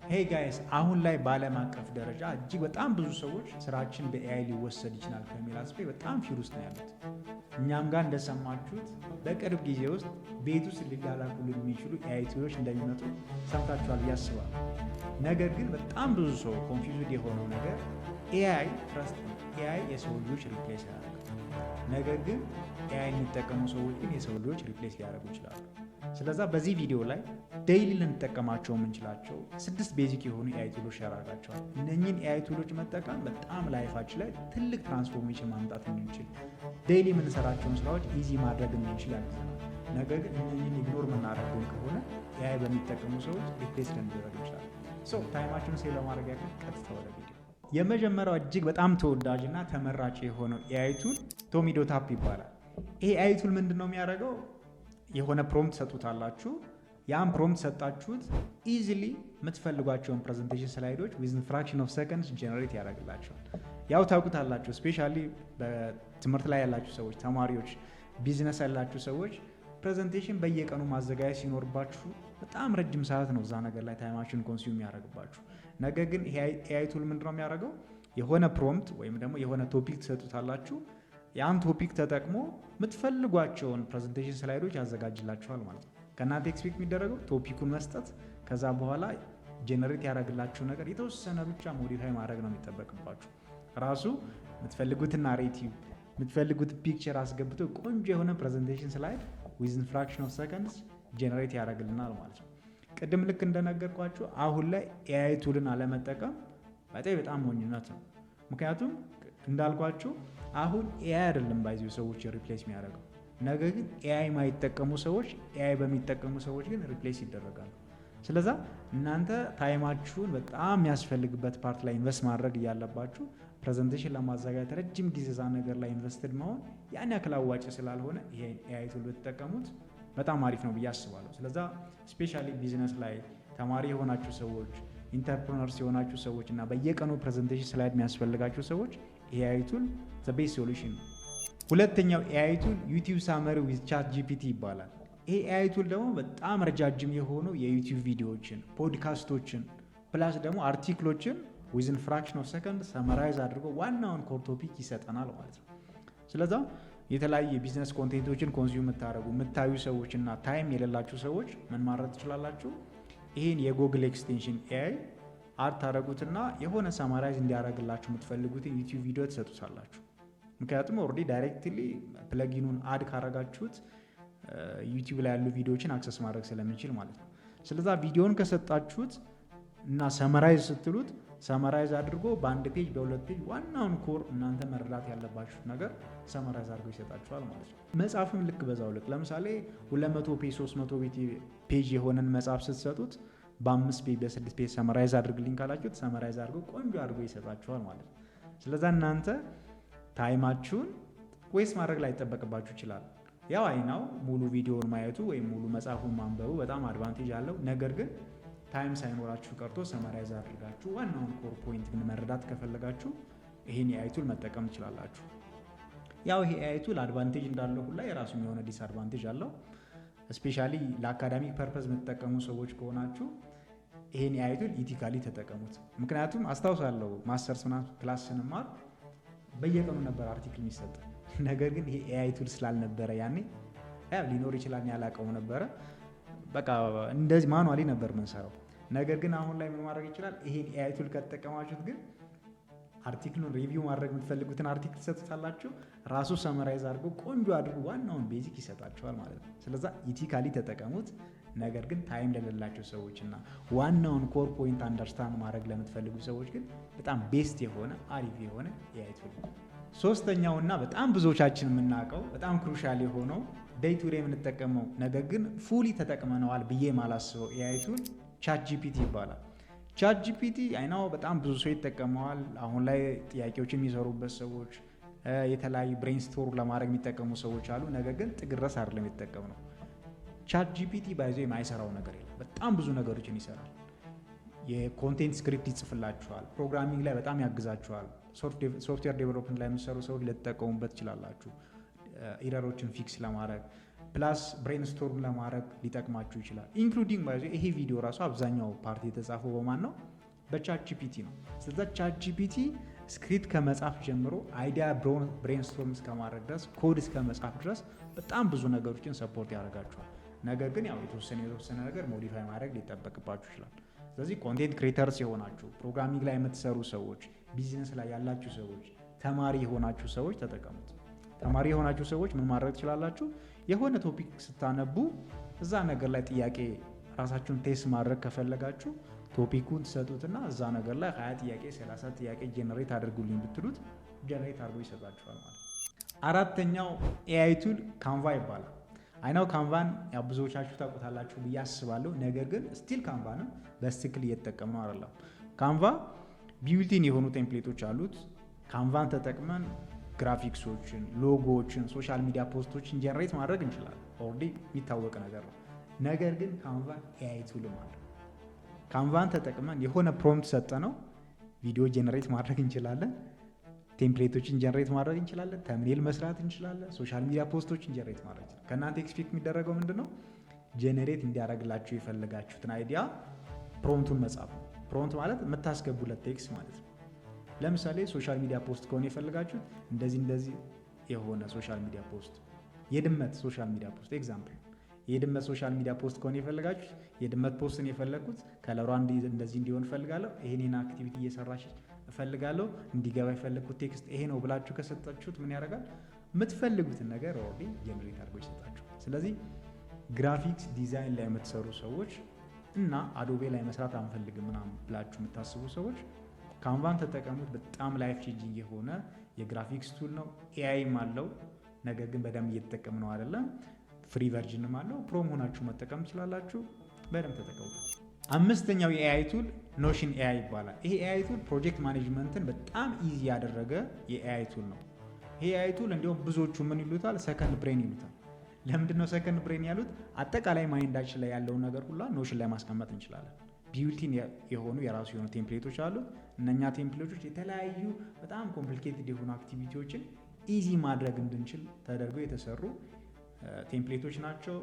ሄይ ጋይስ አሁን ላይ በዓለም አቀፍ ደረጃ እጅግ በጣም ብዙ ሰዎች ስራችን በኤአይ ሊወሰድ ይችላል ከሚል አስፔ በጣም ፊር ውስጥ ነው ያሉት። እኛም ጋር እንደሰማችሁት በቅርብ ጊዜ ውስጥ ቤት ውስጥ ሊላኩልን የሚችሉ ኤአይ ቱሎች እንደሚመጡ ሰምታችኋል ብዬ አስባለሁ። ነገር ግን በጣም ብዙ ሰው ኮንፊውዝድ የሆነው ነገር ኤአይ ትረስት ኤአይ የሰው ልጆች ሪፕሌስ ያደርጋል። ነገር ግን ኤአይ የሚጠቀሙ ሰዎች ግን የሰው ልጆች ሪፕሌስ ሊያደርጉ ይችላሉ። ስለዛ በዚህ ቪዲዮ ላይ ዴይሊ ልንጠቀማቸው የምንችላቸው 6 ቤዚክ የሆኑ ኤአይ ቱሎች ያደርጋቸዋል። እነኚህን ኤአይ ቱሎች መጠቀም በጣም ላይፋችን ላይ ትልቅ ትራንስፎርሜሽን ማምጣት እንችል፣ ዴይሊ የምንሰራቸውን ስራዎች ኢዚ ማድረግ እንችል ያግዘናል። ነገር ግን እነኚህን ኢግኖር የምናደርገው ከሆነ ኤአይ በሚጠቀሙ ሰዎች ሪፕሌስ ልንደረግ ይችላል። ታይማችንን ሴቭ ለማድረግ ያክል ቀጥታ ወደ ቪዲዮ። የመጀመሪያው እጅግ በጣም ተወዳጅና ተመራጭ የሆነው ኤአይ ቱል ቶሚዶ ታፕ ይባላል። ይሄ ኤአይ ቱል ምንድን ነው የሚያደርገው? የሆነ ፕሮምፕት ሰጡታላችሁ። ያን ፕሮምፕት ሰጣችሁት ኢዚሊ የምትፈልጓቸውን ፕሬዘንቴሽን ስላይዶች ዊዝን ፍራክሽን ኦፍ ሰከንድስ ጀነሬት ያደርግላቸዋል። ያው ታውቁታላችሁ፣ ስፔሻሊ በትምህርት ላይ ያላችሁ ሰዎች፣ ተማሪዎች፣ ቢዝነስ ያላችሁ ሰዎች ፕሬዘንቴሽን በየቀኑ ማዘጋጀት ሲኖርባችሁ በጣም ረጅም ሰዓት ነው እዛ ነገር ላይ ታይማችን ኮንሱም የሚያደርግባችሁ። ነገር ግን ኤአይ ቱል ምንድነው የሚያደርገው? የሆነ ፕሮምፕት ወይም ደግሞ የሆነ ቶፒክ ትሰጡታላችሁ። ያን ቶፒክ ተጠቅሞ የምትፈልጓቸውን ፕሬዘንቴሽን ስላይዶች ያዘጋጅላችኋል ማለት ነው። ከእናንተ ኤክስፔክት የሚደረገው ቶፒኩን መስጠት፣ ከዛ በኋላ ጀነሬት ያደረግላችሁ ነገር የተወሰነ ብቻ ሞዲፋይ ማድረግ ነው የሚጠበቅባችሁ። ራሱ የምትፈልጉትን ናሬቲቭ የምትፈልጉት ፒክቸር አስገብቶ ቆንጆ የሆነ ፕሬዘንቴሽን ስላይድ ዊዝን ፍራክሽን ኦፍ ሰከንድስ ጀነሬት ያደርግልናል ማለት ነው። ቅድም ልክ እንደነገርኳችሁ አሁን ላይ ኤአይ ቱልን አለመጠቀም በጣም ሞኝነት ነው። ምክንያቱም እንዳልኳችሁ አሁን ኤአይ አይደለም ባይዚው ሰዎች ሪፕሌስ የሚያደርገው፣ ነገር ግን ኤአይ የማይጠቀሙ ሰዎች ኤአይ በሚጠቀሙ ሰዎች ግን ሪፕሌስ ይደረጋሉ። ስለዛ እናንተ ታይማችሁን በጣም የሚያስፈልግበት ፓርት ላይ ኢንቨስት ማድረግ እያለባችሁ ፕሬዘንቴሽን ለማዘጋጀት ረጅም ጊዜ ዛ ነገር ላይ ኢንቨስትድ መሆን ያን ያክል አዋጭ ስላልሆነ ይሄን ኤአይ ቱል ብትጠቀሙት በጣም አሪፍ ነው ብዬ አስባለሁ። ስለዛ ስፔሻሊ ቢዝነስ ላይ ተማሪ የሆናችሁ ሰዎች፣ ኢንተርፕረነርስ የሆናችሁ ሰዎች እና በየቀኑ ፕሬዘንቴሽን ስላይድ የሚያስፈልጋችሁ ሰዎች ኤአይ ቱል ዘ ቤስት ሶሉሽን ነው። ሁለተኛው ኤአይ ቱል ዩቲዩብ ሳመሪ ዊዝ ቻት ጂፒቲ ይባላል። ይሄ ኤአይ ቱል ደግሞ በጣም ረጃጅም የሆኑ የዩቲዩብ ቪዲዮዎችን፣ ፖድካስቶችን ፕላስ ደግሞ አርቲክሎችን ዊዝን ፍራክሽን ኦፍ ሰከንድ ሰመራይዝ አድርጎ ዋናውን ኮር ቶፒክ ይሰጠናል ማለት ነው። ስለዛ የተለያዩ የቢዝነስ ኮንቴንቶችን ኮንሱም የምታዩ ሰዎች እና ታይም የሌላችሁ ሰዎች ምን ማድረግ ትችላላችሁ? ይህን የጎግል ኤክስቴንሽን ኤአይ አድ ታደረጉትና የሆነ ሰማራይዝ እንዲያደርግላችሁ የምትፈልጉትን ዩቲዩብ ቪዲዮ ትሰጡታላችሁ። ምክንያቱም ኦልሬዲ ዳይሬክትሊ ፕለጊኑን አድ ካረጋችሁት ዩቲዩብ ላይ ያሉ ቪዲዮዎችን አክሰስ ማድረግ ስለሚችል ማለት ነው። ስለዛ ቪዲዮን ከሰጣችሁት እና ሰመራይዝ ስትሉት ሰመራይዝ አድርጎ በአንድ ፔጅ በሁለት ፔጅ ዋናውን ኮር እናንተ መረዳት ያለባችሁ ነገር ሰመራይዝ አድርጎ ይሰጣችኋል ማለት ነው። መጽሐፍም ልክ በዛው ልክ ለምሳሌ 200 ፔጅ 300 ፔጅ የሆነን መጽሐፍ ስትሰጡት በ5 ፔጅ በ6 ፔጅ ሰመራይዝ አድርግልኝ ካላችሁት ሰመራይዝ አድርጎ ቆንጆ አድርጎ ይሰጣችኋል ማለት ነው። ስለዛ እናንተ ታይማችሁን ዌስት ማድረግ ላይ ይጠበቅባችሁ ይችላል። ያው አይናው ሙሉ ቪዲዮውን ማየቱ ወይም ሙሉ መጽሐፉን ማንበቡ በጣም አድቫንቴጅ አለው። ነገር ግን ታይም ሳይኖራችሁ ቀርቶ ሰመራይዝ አድርጋችሁ ዋናውን ኮር ፖይንት ግን መረዳት ከፈለጋችሁ ይሄን ኤአይ ቱል መጠቀም ትችላላችሁ። ያው ይሄ ኤአይ ቱል አድቫንቴጅ እንዳለው ሁላ የራሱ የሆነ ዲስአድቫንቴጅ አለው። ስፔሻሊ ለአካዳሚክ ፐርፐዝ የምትጠቀሙ ሰዎች ከሆናችሁ ይሄን ኤአይ ቱል ኢቲካሊ ተጠቀሙት። ምክንያቱም አስታውሳለሁ ማስተርስ ምናምን ክላስ ስንማር በየቀኑ ነበር አርቲክል የሚሰጥ። ነገር ግን ይሄ ኤአይ ቱል ስላልነበረ ያኔ ሊኖር ይችላል ያላቀው ነበረ፣ በቃ እንደዚህ ማኑዋሊ ነበር የምንሰራው። ነገር ግን አሁን ላይ ምን ማድረግ ይችላል? ይሄን ኤአይ ቱል ከተጠቀማችሁት ግን አርቲክሉን ሪቪው ማድረግ የምትፈልጉትን አርቲክል ትሰጡታላችሁ፣ ራሱ ሰመራይዝ አድርጎ ቆንጆ አድርጎ ዋናውን ቤዚክ ይሰጣችኋል ማለት ነው። ስለዛ ኢቲካሊ ተጠቀሙት። ነገር ግን ታይም ለሌላቸው ሰዎች እና ዋናውን ኮር ፖይንት አንደርስታንድ ማድረግ ለምትፈልጉ ሰዎች ግን በጣም ቤስት የሆነ አሪፍ የሆነ ኤአይ ቱል። ሶስተኛውና በጣም ብዙዎቻችን የምናውቀው በጣም ክሩሻል የሆነው ዴይ ቱ ዴይ የምንጠቀመው ነገር ግን ፉሊ ተጠቅመነዋል ብዬ ማላስበው ኤአይ ቱል ቻት ጂፒቲ ይባላል። ቻት ጂፒቲ አይናው በጣም ብዙ ሰው ይጠቀመዋል። አሁን ላይ ጥያቄዎችን የሚሰሩበት ሰዎች፣ የተለያዩ ብሬንስቶር ለማድረግ የሚጠቀሙ ሰዎች አሉ። ነገር ግን ጥግረስ አይደለም የሚጠቀም ነው። ቻት ጂፒቲ ባይዞ የማይሰራው ነገር የለም። በጣም ብዙ ነገሮችን ይሰራል። የኮንቴንት ስክሪፕት ይጽፍላችኋል። ፕሮግራሚንግ ላይ በጣም ያግዛችኋል። ሶፍትዌር ዴቨሎፕመንት ላይ የሚሰሩ ሰዎች ልትጠቀሙበት ትችላላችሁ። ኢረሮችን ፊክስ ለማድረግ ፕላስ ብሬንስቶርም ለማድረግ ሊጠቅማችሁ ይችላል። ኢንክሉዲንግ ባይዞ ይሄ ቪዲዮ ራሱ አብዛኛው ፓርቲ የተጻፈው በማን ነው? በቻት ጂፒቲ ነው። ስለዚህ ቻት ጂፒቲ ስክሪፕት ከመጻፍ ጀምሮ አይዲያ ብሬንስቶርም እስከማድረግ ድረስ ኮድ እስከ መጻፍ ድረስ በጣም ብዙ ነገሮችን ሰፖርት ያደርጋችኋል። ነገር ግን ያው የተወሰነ ነገር ሞዲፋይ ማድረግ ሊጠበቅባችሁ ይችላል። ስለዚህ ኮንቴንት ክሬተርስ የሆናችሁ ፕሮግራሚንግ ላይ የምትሰሩ ሰዎች፣ ቢዝነስ ላይ ያላችሁ ሰዎች፣ ተማሪ የሆናችሁ ሰዎች ተጠቀሙት። ተማሪ የሆናችሁ ሰዎች ምን ማድረግ ትችላላችሁ? የሆነ ቶፒክ ስታነቡ እዛ ነገር ላይ ጥያቄ ራሳችሁን ቴስት ማድረግ ከፈለጋችሁ ቶፒኩን ትሰጡትና እዛ ነገር ላይ 20 ጥያቄ 30 ጥያቄ ጄነሬት አድርጉልኝ ብትሉት ጄነሬት አድርጎ ይሰጣችኋል ማለት። አራተኛው ኤአይ ቱል ካንቫ ይባላል። አይናው ካንቫን ያው ብዙዎቻችሁ ታውቁታላችሁ ብዬ አስባለሁ። ነገር ግን ስቲል ካንቫንም በስትክክል እየተጠቀምነው አይደለም። ካንቫ ቢውልቲን የሆኑ ቴምፕሌቶች አሉት። ካንቫን ተጠቅመን ግራፊክሶችን፣ ሎጎዎችን፣ ሶሻል ሚዲያ ፖስቶችን ጀነሬት ማድረግ እንችላለን። ኦልሬዲ የሚታወቅ ነገር ነው። ነገር ግን ካንቫ ኤአይ ቱልም አለ። ካንቫን ተጠቅመን የሆነ ፕሮምፕት ሰጠ ነው ቪዲዮ ጀነሬት ማድረግ እንችላለን። ቴምፕሌቶችን ጀነሬት ማድረግ እንችላለን። ተምኔል መስራት እንችላለን። ሶሻል ሚዲያ ፖስቶችን ጀነሬት ማድረግ እንችላለን። ከእናንተ ኤክስፔክት የሚደረገው ምንድን ነው? ጀነሬት እንዲያደርግላችሁ የፈለጋችሁትን አይዲያ ፕሮምፕቱን መጻፍ ነው። ፕሮምፕት ማለት የምታስገቡለት ቴክስት ማለት ነው። ለምሳሌ ሶሻል ሚዲያ ፖስት ከሆነ የፈለጋችሁት እንደዚህ የሆነ ሶሻል ሚዲያ ፖስት፣ የድመት ሶሻል ሚዲያ ፖስት ኤግዛምፕል፣ የድመት ሶሻል ሚዲያ ፖስት ከሆነ የፈለጋችሁት የድመት ፖስትን የፈለግኩት ከለሯ እንደዚህ እንዲሆን እፈልጋለሁ፣ ይሄን አክቲቪቲ እየሰራች እፈልጋለሁ፣ እንዲገባ የፈለግኩት ቴክስት ይሄ ነው ብላችሁ ከሰጣችሁት ምን ያደርጋል? የምትፈልጉትን ነገር ኦልሬዲ ጀነሬት አድርጎ ይሰጣችኋል። ስለዚህ ግራፊክስ ዲዛይን ላይ የምትሰሩ ሰዎች እና አዶቤ ላይ መስራት አንፈልግም ምናምን ብላችሁ የምታስቡ ሰዎች ካንቫን ተጠቀሙት። በጣም ላይፍ ቼንጂንግ የሆነ የግራፊክስ ቱል ነው። ኤአይም አለው፣ ነገር ግን በደንብ እየተጠቀምነው አይደለም። ፍሪ ቨርዥንም አለው። ፕሮም ሆናችሁ መጠቀም ትችላላችሁ። በደንብ ተጠቀሙት። አምስተኛው የኤአይ ቱል ኖሽን ኤአይ ይባላል። ይሄ ኤአይ ቱል ፕሮጀክት ማኔጅመንትን በጣም ኢዚ ያደረገ የኤአይ ቱል ነው። ይሄ ኤአይ ቱል እንዲሁም ብዙዎቹ ምን ይሉታል? ሰከንድ ብሬን ይሉታል። ለምንድነው ሰከንድ ብሬን ያሉት? አጠቃላይ ማይንዳችን ላይ ያለውን ነገር ሁላ ኖሽን ላይ ማስቀመጥ እንችላለን። ቢውልቲን የሆኑ የራሱ የሆኑ ቴምፕሌቶች አሉ። እነኛ ቴምፕሌቶች የተለያዩ በጣም ኮምፕሊኬትድ የሆኑ አክቲቪቲዎችን ኢዚ ማድረግ እንድንችል ተደርገው የተሰሩ ቴምፕሌቶች ናቸው።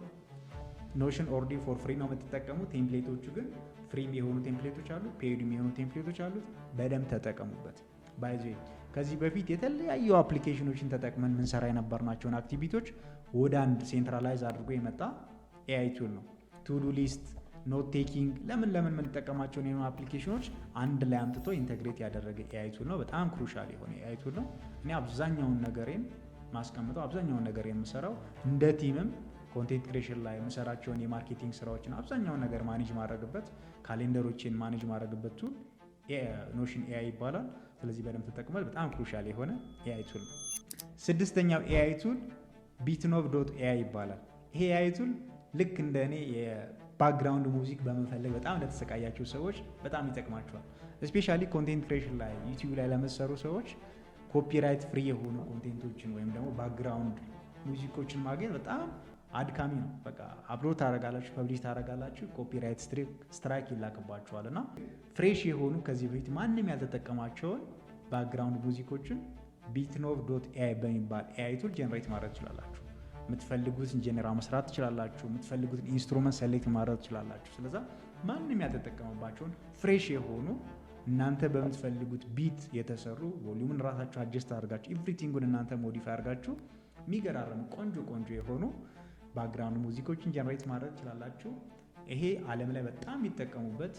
ኖሽን ኦልሬዲ ፎር ፍሪ ነው የምትጠቀሙ። ቴምፕሌቶቹ ግን ፍሪ የሆኑ ቴምፕሌቶች አሉ፣ ፔይድ የሆኑ ቴምፕሌቶች አሉት። በደንብ ተጠቀሙበት። ባይዘ ከዚህ በፊት የተለያዩ አፕሊኬሽኖችን ተጠቅመን ምንሰራ የነበርናቸውን አክቲቪቲዎች ወደ አንድ ሴንትራላይዝ አድርጎ የመጣ ኤአይ ቱል ነው። ቱዱ ሊስት፣ ኖት ቴኪንግ፣ ለምን የምንጠቀማቸውን የሆኑ አፕሊኬሽኖች አንድ ላይ አምጥቶ ኢንተግሬት ያደረገ ኤአይ ቱል ነው። በጣም ክሩሻል የሆነ ኤአይ ቱል ነው። እኔ አብዛኛውን ነገሬን ማስቀምጠው አብዛኛውን ነገር የምሰራው እንደ ቲምም ኮንቴንት ክሬሽን ላይ የምሰራቸውን የማርኬቲንግ ስራዎችን አብዛኛውን ነገር ማኔጅ ማድረግበት፣ ካሌንደሮችን ማኔጅ ማድረግበት ቱል ኖሽን ኤአይ ይባላል። ስለዚህ በደንብ ተጠቅመል። በጣም ክሩሻል የሆነ ኤአይ ቱል ነው። ስድስተኛው ኤአይ ቱል ቢትኖቭ ዶት ኤአይ ይባላል። ይሄ ኤአይ ቱል ልክ እንደ እኔ የባክግራውንድ ሙዚክ በመፈለግ በጣም ለተሰቃያቸው ሰዎች በጣም ይጠቅማቸዋል። እስፔሻሊ ኮንቴንት ክሬሽን ላይ ዩቲዩብ ላይ ለመሰሩ ሰዎች ኮፒራይት ፍሪ የሆኑ ኮንቴንቶችን ወይም ደግሞ ባክግራውንድ ሙዚኮችን ማግኘት በጣም አድካሚ ነው። በቃ አፕሎድ ታደርጋላችሁ፣ ፐብሊሽ ታደርጋላችሁ፣ ኮፒራይት ስትራይክ ይላክባችኋል። እና ፍሬሽ የሆኑ ከዚህ በፊት ማንም ያልተጠቀማቸውን ባክግራውንድ ሙዚኮችን ቢትኖቭ ዶት ኤአይ በሚባል ኤአይ ቱል ጀነሬት ማድረግ ትችላላችሁ። የምትፈልጉትን ጀነራ መስራት ትችላላችሁ። የምትፈልጉትን ኢንስትሩመንት ሰሌክት ማድረግ ትችላላችሁ። ስለዛ ማንም ያልተጠቀመባቸውን ፍሬሽ የሆኑ እናንተ በምትፈልጉት ቢት የተሰሩ ቮሊዩምን ራሳችሁ አጀስት አድርጋችሁ ኤቭሪቲንጉን እናንተ ሞዲፋይ አድርጋችሁ የሚገራረሙ ቆንጆ የሆኑ ባክግራውንድ ሙዚኮችን ጀነሬት ማድረግ ትችላላችሁ። ይሄ ዓለም ላይ በጣም የሚጠቀሙበት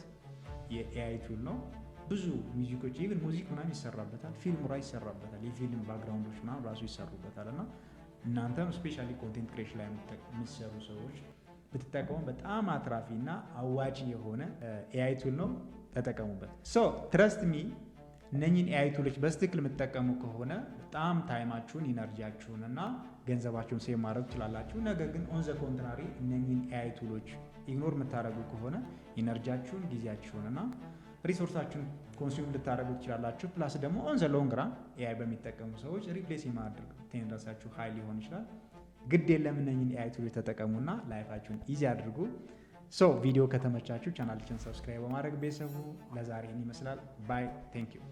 የኤአይ ቱል ነው። ብዙ ሙዚኮች ኢቭን ሙዚክ ምናምን ይሰራበታል፣ ፊልም ራሱ ይሰራበታል፣ የፊልም ባክግራውንዶች ምናምን ራሱ ይሰሩበታል። እና እናንተም ስፔሻሊ ኮንቴንት ክሬሽን ላይ የሚሰሩ ሰዎች ብትጠቀሙ በጣም አትራፊ እና አዋጭ የሆነ ኤአይ ቱል ነው። ተጠቀሙበት። ሶ ትረስት ሚ እነኝን ኤአይ ቱሎች በስትክክል የምትጠቀሙ ከሆነ በጣም ታይማችሁን፣ ኢነርጂያችሁን እና ገንዘባችሁን ሴቭ ማድረግ ትችላላችሁ። ነገር ግን ኦን ዘ ኮንትራሪ እነኝን ኤአይ ቱሎች ኢግኖር የምታደርጉ ከሆነ ኢነርጂያችሁን፣ ጊዜያችሁን እና ሪሶርሳችሁን ኮንሱም ልታደርጉ ትችላላችሁ። ፕላስ ደግሞ ኦን ዘ ሎንግ ራን ኤአይ በሚጠቀሙ ሰዎች ሪፕሌስ የማድረግ ቴንደንሳችሁ ሀይ ሊሆን ይችላል። ግድ የለም እነኝን ኤአይ ቱሎች ተጠቀሙና ላይፋችሁን ኢዚ አድርጉ። ሶ ቪዲዮ ከተመቻችሁ ቻናላችንን ሰብስክራይብ በማድረግ ቤተሰቡ ለዛሬ ይመስላል። ባይ ቴንክ ዩ